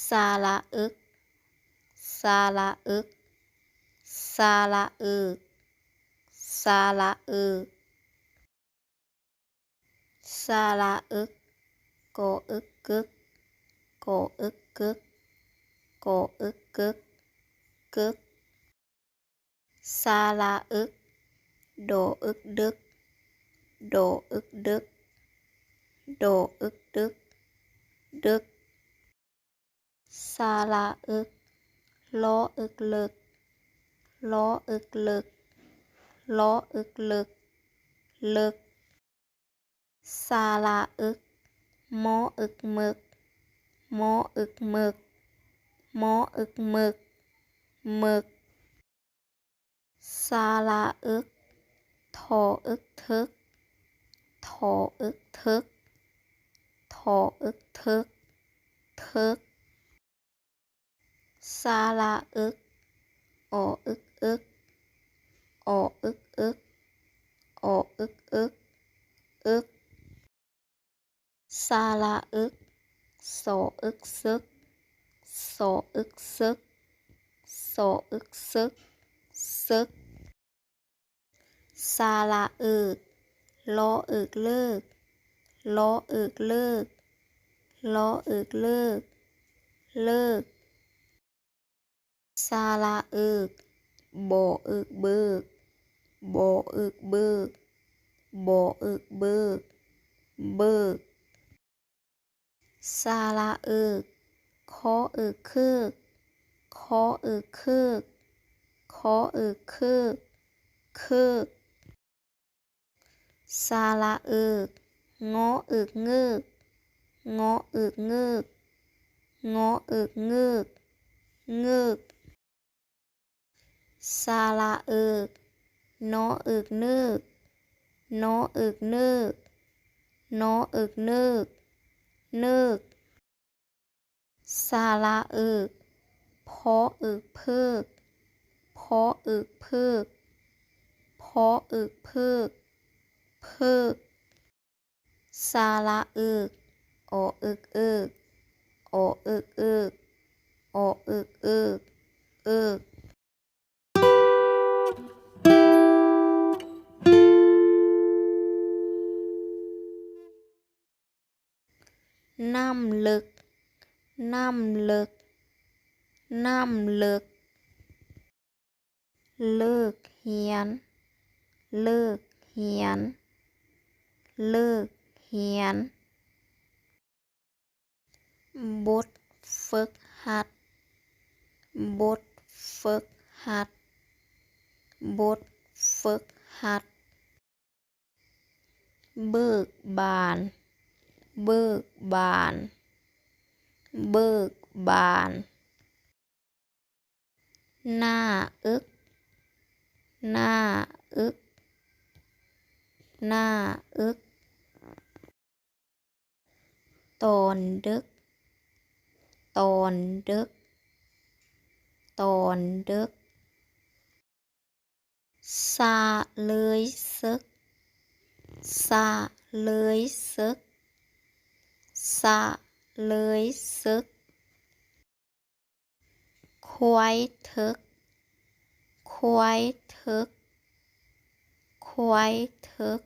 สระอึกสระอึกสระอึกสระอึกสระอึกกออึกกึกกออึกกึกกออึกกึกกึกสระอึกโดอึกดึกโดอึกดึกโดอึกดึกดึกสระอึกล้ออึกลึกล้ออึกลึกล้ออึกลึกลึกสระอึกมออึกมึกมออึกมึกมออึกมึกมึกสระอึกทออึกทึกทออึกทึกทออึกทึกทึกสระอึกออึกอึกออึกอึกออึกอึกอึกสระอึกสออึกซึกสออึกซึกสออึกซึกซึกสระอึกลออึกเลิกลออึกเลิกลออึกเลิกเลิกสระอึกบออึกเบิกบออึกเบิกบออึกเบิกเบิกสระอึกคออึกคึกคออึกคึกคออึกคึกคึกสระอึกงออึกงึกงออึกงึกงออึกงึกงึกสระอึกนออึกนึกนออึกนึกนออึกนึกนึกสระอึกพออึกพึกพออึกพึกพออึกพึกพึกสระอึกออึกอึกออึกอึกออึกอึกอึกน้ำลึกน้ำลึกน้ำลึกเลิกเฮียนเลิกเฮียนเลิกเฮียนบทฝึกหัดบทฝึกหัดบทฝึกหัดเบิกบานเบิกบานเบิกบานหน้าอึกหน้าอึกหน้าอึกตอนดึกตอนดึกตอนดึกสะเลยซึกสะเลยซึกสะเลยซึกควายทึกควายทึกควายทึก